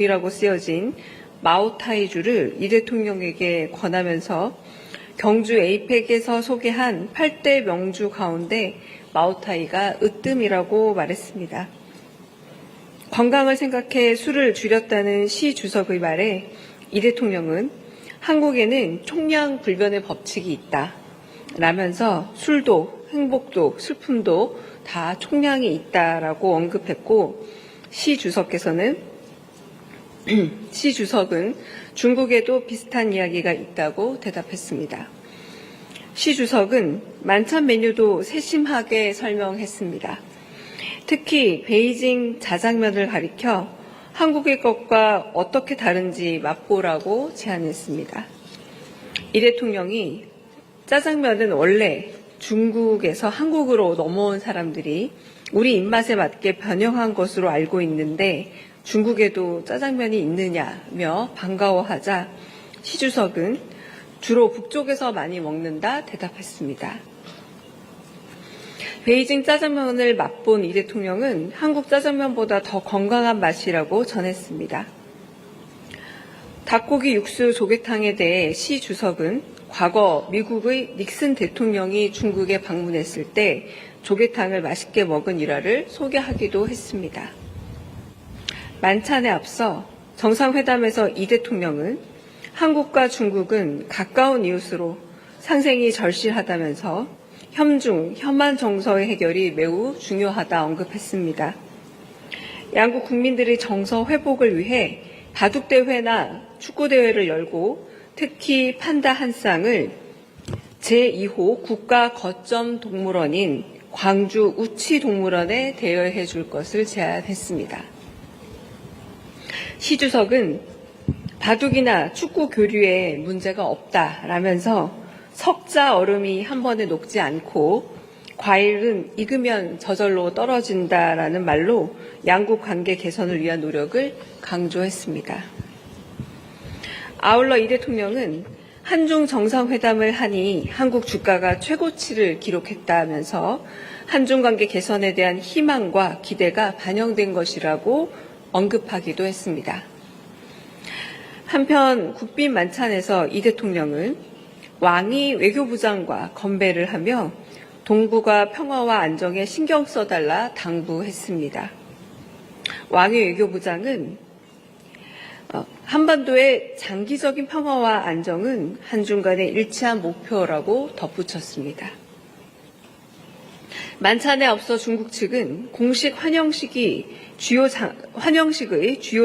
이라고 쓰여진 마오타이주를 이 대통령에게 권하면서 경주 에이펙에서 소개한 8대 명주 가운데 마오타이가 으뜸이라고 말했습니다. 건강을 생각해 술을 줄였다는 시 주석의 말에 이 대통령은 한국에는 총량불변의 법칙이 있다 라면서 술도 행복도 슬픔도 다 총량이 있다라고 언급했고, 시 주석은 중국에도 비슷한 이야기가 있다고 대답했습니다. 시 주석은 만찬 메뉴도 세심하게 설명했습니다. 특히 베이징 자장면을 가리켜 한국의 것과 어떻게 다른지 맛보라고 제안했습니다. 이 대통령이 짜장면은 원래 중국에서 한국으로 넘어온 사람들이 우리 입맛에 맞게 변형한 것으로 알고 있는데 중국에도 짜장면이 있느냐며 반가워하자 시 주석은 주로 북쪽에서 많이 먹는다 대답했습니다. 베이징 짜장면을 맛본 이 대통령은 한국 짜장면보다 더 건강한 맛이라고 전했습니다. 닭고기 육수 조개탕에 대해 시 주석은 과거 미국의 닉슨 대통령이 중국에 방문했을 때 조개탕을 맛있게 먹은 일화를 소개하기도 했습니다. 만찬에 앞서 정상회담에서 이 대통령은 한국과 중국은 가까운 이웃으로 상생이 절실하다면서 혐중, 혐한 정서의 해결이 매우 중요하다 언급했습니다. 양국 국민들의 정서 회복을 위해 바둑대회나 축구대회를 열고 특히 판다 한 쌍을 제2호 국가거점동물원인 광주 우치동물원에 대여해 줄 것을 제안했습니다. 시 주석은 바둑이나 축구 교류에 문제가 없다라면서 석자 얼음이 한 번에 녹지 않고 과일은 익으면 저절로 떨어진다라는 말로 양국 관계 개선을 위한 노력을 강조했습니다. 아울러 이 대통령은 한중 정상회담을 하니 한국 주가가 최고치를 기록했다면서 한중 관계 개선에 대한 희망과 기대가 반영된 것이라고 언급하기도 했습니다. 한편 국빈 만찬에서 이 대통령은 왕이 외교부장과 건배를 하며 동북아 평화와 안정에 신경 써달라 당부했습니다. 왕이 외교부장은 한반도의 장기적인 평화와 안정은 한중 간의 일치한 목표라고 덧붙였습니다. 만찬에 앞서 중국 측은 공식 환영식의 주요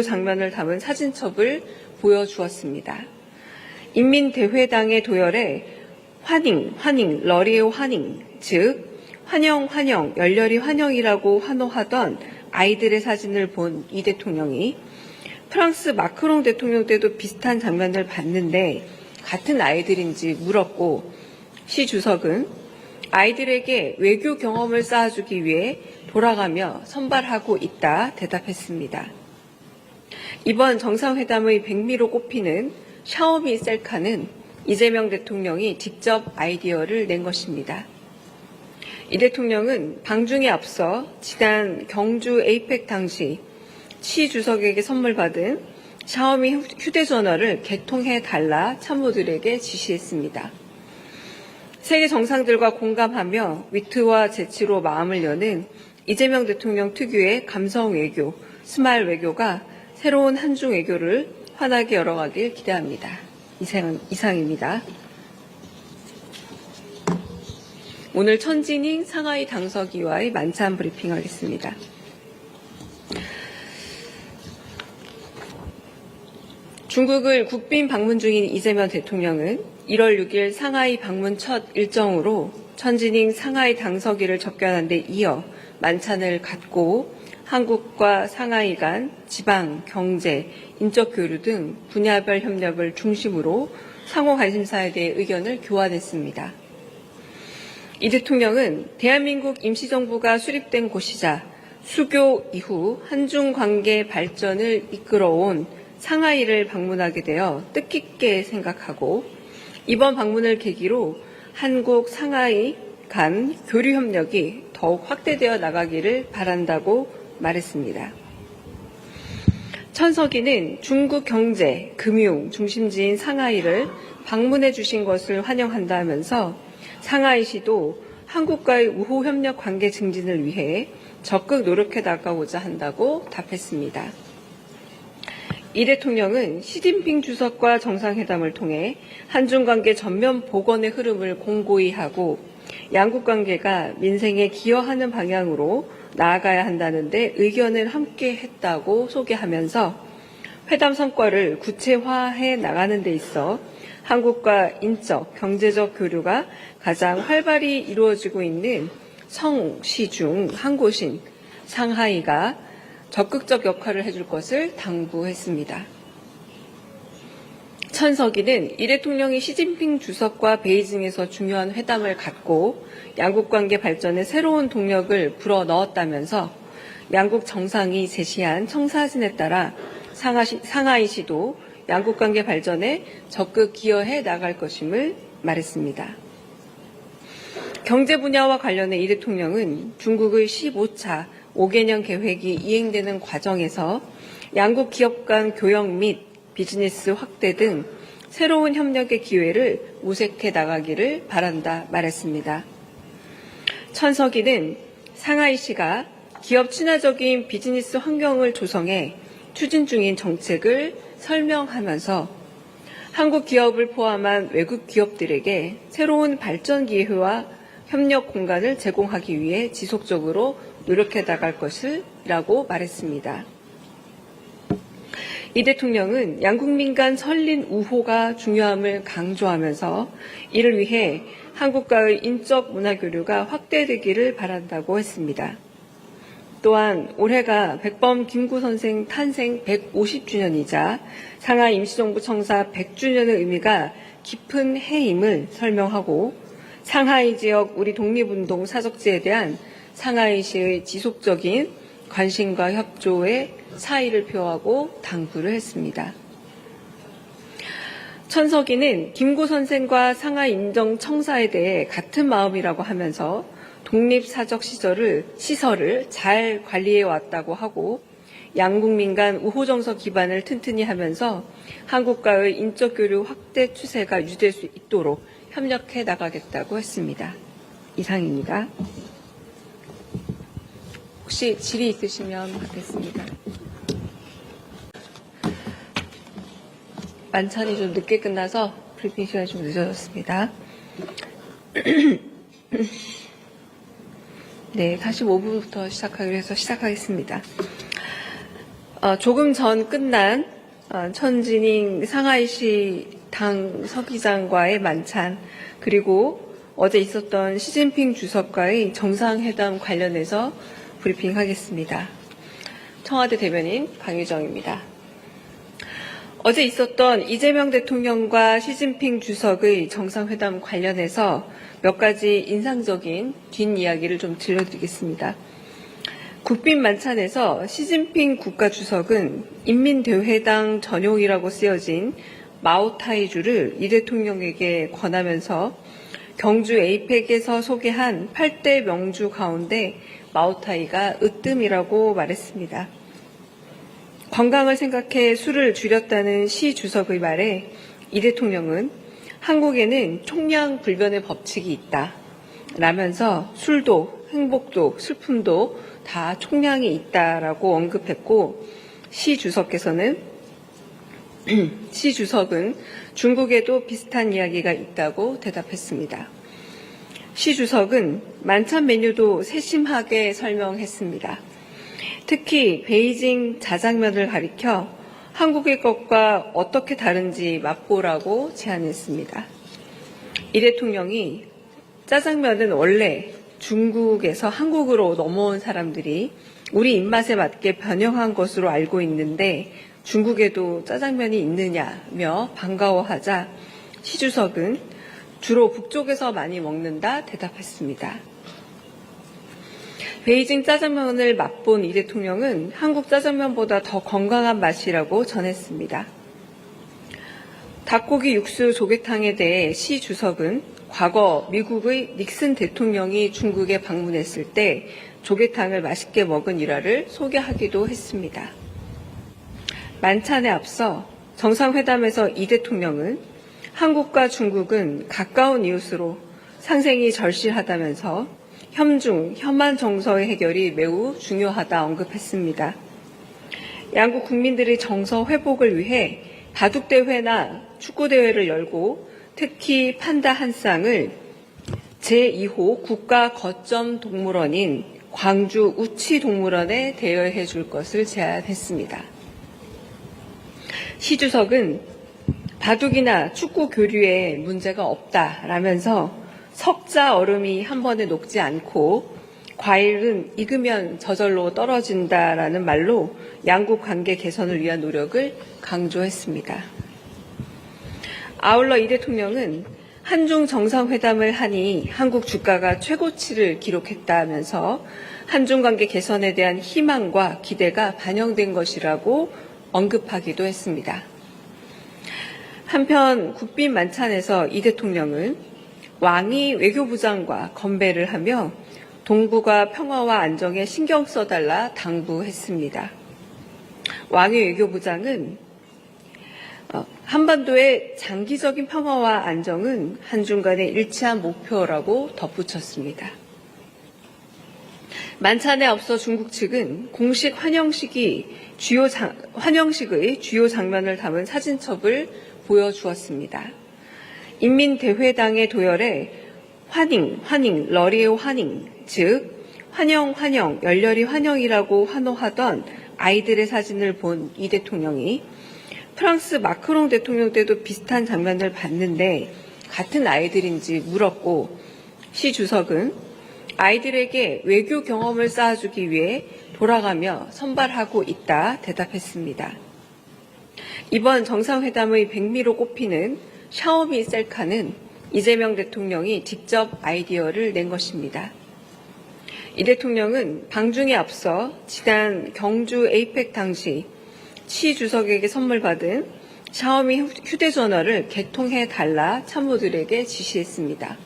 장면을 담은 사진첩을 보여주었습니다. 인민대회당의 도열에 환영, 러리의 환영, 즉 환영, 열렬히 환영이라고 환호하던 아이들의 사진을 본 이 대통령이 프랑스 마크롱 대통령 때도 비슷한 장면을 봤는데 같은 아이들인지 물었고, 시 주석은 아이들에게 외교 경험을 쌓아주기 위해 돌아가며 선발하고 있다 대답했습니다. 이번 정상회담의 백미로 꼽히는 샤오미 셀카는 이재명 대통령이 직접 아이디어를 낸 것입니다. 이 대통령은 방중에 앞서 지난 경주 에이펙 당시 시 주석에게 선물 받은 샤오미 휴대전화를 개통해달라 참모들에게 지시했습니다. 세계 정상들과 공감하며 위트와 재치로 마음을 여는 이재명 대통령 특유의 감성 외교, 스마일 외교가 새로운 한중 외교를 환하게 열어가길 기대합니다. 이상입니다. 오늘 천진잉 상하이 당서기와의 만찬 브리핑하겠습니다. 중국을 국빈 방문 중인 이재명 대통령은 1월 6일 상하이 방문 첫 일정으로 천진잉 상하이 당서기를 접견한 데 이어 만찬을 갖고 한국과 상하이 간 지방, 경제, 인적 교류 등 분야별 협력을 중심으로 상호 관심사에 대해 의견을 교환했습니다. 이 대통령은 대한민국 임시정부가 수립된 곳이자 수교 이후 한중 관계 발전을 이끌어온 상하이를 방문하게 되어 뜻깊게 생각하고 이번 방문을 계기로 한국 상하이 간 교류 협력이 더욱 확대되어 나가기를 바란다고 말했습니다. 천석이는 중국 경제, 금융 중심지인 상하이를 방문해 주신 것을 환영한다면서 상하이시도 한국과의 우호 협력 관계 증진을 위해 적극 노력해 나가고자 한다고 답했습니다. 이 대통령은 시진핑 주석과 정상회담을 통해 한중 관계 전면 복원의 흐름을 공고히 하고 양국 관계가 민생에 기여하는 방향으로 나아가야 한다는 데 의견을 함께 했다고 소개하면서 회담 성과를 구체화해 나가는 데 있어 한국과 인적, 경제적 교류가 가장 활발히 이루어지고 있는 성시 중 한 곳인 상하이가 적극적 역할을 해줄 것을 당부했습니다. 천석이는 이 대통령이 시진핑 주석과 베이징에서 중요한 회담을 갖고 양국 관계 발전에 새로운 동력을 불어넣었다면서 양국 정상이 제시한 청사진에 따라 상하이시도 양국 관계 발전에 적극 기여해 나갈 것임을 말했습니다. 경제 분야와 관련해 이 대통령은 중국의 15차 5개년 계획이 이행되는 과정에서 양국 기업 간 교역 및 비즈니스 확대 등 새로운 협력의 기회를 모색해 나가기를 바란다 말했습니다. 천석이는 상하이시가 기업 친화적인 비즈니스 환경을 조성해 추진 중인 정책을 설명하면서 한국 기업을 포함한 외국 기업들에게 새로운 발전 기회와 협력 공간을 제공하기 위해 지속적으로 노력해 나갈 것이라고 말했습니다. 이 대통령은 양국민 간 설린 우호가 중요함을 강조하면서 이를 위해 한국과의 인적 문화 교류가 확대되기를 바란다고 했습니다. 또한 올해가 백범 김구 선생 탄생 150주년이자 상하이 임시정부 청사 100주년의 의미가 깊은 해임을 설명하고 상하이 지역 우리 독립운동 사적지에 대한 상하이시의 지속적인 관심과 협조에 사의를 표하고 당부를 했습니다. 천석이는 김구 선생과 상하이 인정청사에 대해 같은 마음이라고 하면서 독립사적 시설을 잘 관리해 왔다고 하고 양국민 간 우호정서 기반을 튼튼히 하면서 한국과의 인적 교류 확대 추세가 유지될 수 있도록 협력해 나가겠다고 했습니다. 이상입니다. 혹시 질의 있으시면 받겠습니다. 만찬이 좀 늦게 끝나서 브리핑 시간이 좀 늦어졌습니다. 네, 45분부터 시작하기로 해서 시작하겠습니다. 조금 전 끝난 천진잉 상하이시 당 서기장과의 만찬, 그리고 어제 있었던 시진핑 주석과의 정상회담 관련해서 브리핑하겠습니다. 청와대 대변인 강유정입니다. 어제 있었던 이재명 대통령과 시진핑 주석의 정상회담 관련해서 몇 가지 인상적인 뒷이야기를 좀 들려드리겠습니다. 국빈 만찬에서 시진핑 국가주석은 인민대회당 전용이라고 쓰여진 마오타이주를 이 대통령에게 권하면서 경주 에이펙에서 소개한 8대 명주 가운데 마오타이가 으뜸이라고 말했습니다. 건강을 생각해 술을 줄였다는 시 주석의 말에 이 대통령은 한국에는 총량불변의 법칙이 있다 라면서 술도 행복도 슬픔도 다 총량이 있다라고 언급했고 시 주석은 중국에도 비슷한 이야기가 있다고 대답했습니다. 시 주석은 만찬 메뉴도 세심하게 설명했습니다. 특히 베이징 자장면을 가리켜 한국의 것과 어떻게 다른지 맛보라고 제안했습니다. 이 대통령이 짜장면은 원래 중국에서 한국으로 넘어온 사람들이 우리 입맛에 맞게 변형한 것으로 알고 있는데 중국에도 짜장면이 있느냐며 반가워하자 시 주석은 주로 북쪽에서 많이 먹는다 대답했습니다. 베이징 짜장면을 맛본 이 대통령은 한국 짜장면보다 더 건강한 맛이라고 전했습니다. 닭고기 육수 조개탕에 대해 시 주석은 과거 미국의 닉슨 대통령이 중국에 방문했을 때 조개탕을 맛있게 먹은 일화를 소개하기도 했습니다. 만찬에 앞서 정상회담에서 이 대통령은 한국과 중국은 가까운 이웃으로 상생이 절실하다면서 현중, 현안 정서의 해결이 매우 중요하다 언급했습니다. 양국 국민들의 정서 회복을 위해 바둑대회나 축구대회를 열고 특히 판다 한 쌍을 제2호 국가 거점 동물원인 광주 우치동물원에 대여해 줄 것을 제안했습니다. 시 주석은 바둑이나 축구 교류에 문제가 없다라면서 석자 얼음이 한 번에 녹지 않고 과일은 익으면 저절로 떨어진다라는 말로 양국 관계 개선을 위한 노력을 강조했습니다. 아울러 이 대통령은 한중 정상회담을 하니 한국 주가가 최고치를 기록했다면서 한중 관계 개선에 대한 희망과 기대가 반영된 것이라고 언급하기도 했습니다. 한편 국빈 만찬에서 이 대통령은 왕이 외교부장과 건배를 하며 동북아 평화와 안정에 신경 써달라 당부했습니다. 왕이 외교부장은 한반도의 장기적인 평화와 안정은 한중 간의 일치한 목표라고 덧붙였습니다. 만찬에 앞서 중국 측은 공식 환영식의 주요 장면을 담은 사진첩을 보여주었습니다. 인민대회당의 도열에 환영, 러리오 환영, 즉 환영, 열렬히 환영이라고 환호하던 아이들의 사진을 본 이 대통령이 프랑스 마크롱 대통령 때도 비슷한 장면을 봤는데 같은 아이들인지 물었고 시 주석은 아이들에게 외교 경험을 쌓아주기 위해 돌아가며 선발하고 있다 대답했습니다. 이번 정상회담의 백미로 꼽히는 샤오미 셀카는 이재명 대통령이 직접 아이디어를 낸 것입니다. 이 대통령은 방중에 앞서 지난 경주 에이펙 당시 시 주석에게 선물 받은 샤오미 휴대전화를 개통해달라 참모들에게 지시했습니다.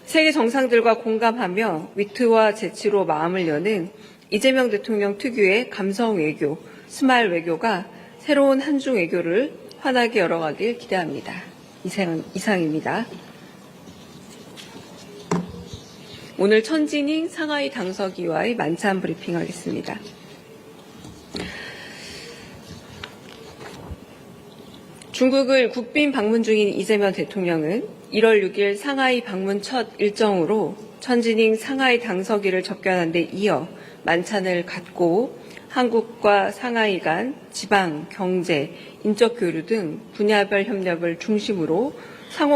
세계 정상들과 공감하며 위트와 재치로 마음을 여는 이재명 대통령 특유의 감성 외교, 스마일 외교가 새로운 한중 외교를 환하게 열어가길 기대합니다. 이상입니다. 오늘 천진잉 상하이 당서기와의 만찬 브리핑하겠습니다. 중국을 국빈 방문 중인 이재명 대통령은 1월 6일 상하이 방문 첫 일정으로 천진잉 상하이 당서기를 접견한 데 이어 만찬을 갖고 한국과 상하이 간 지방, 경제, 인적 교류 등 분야별 협력을 중심으로 상호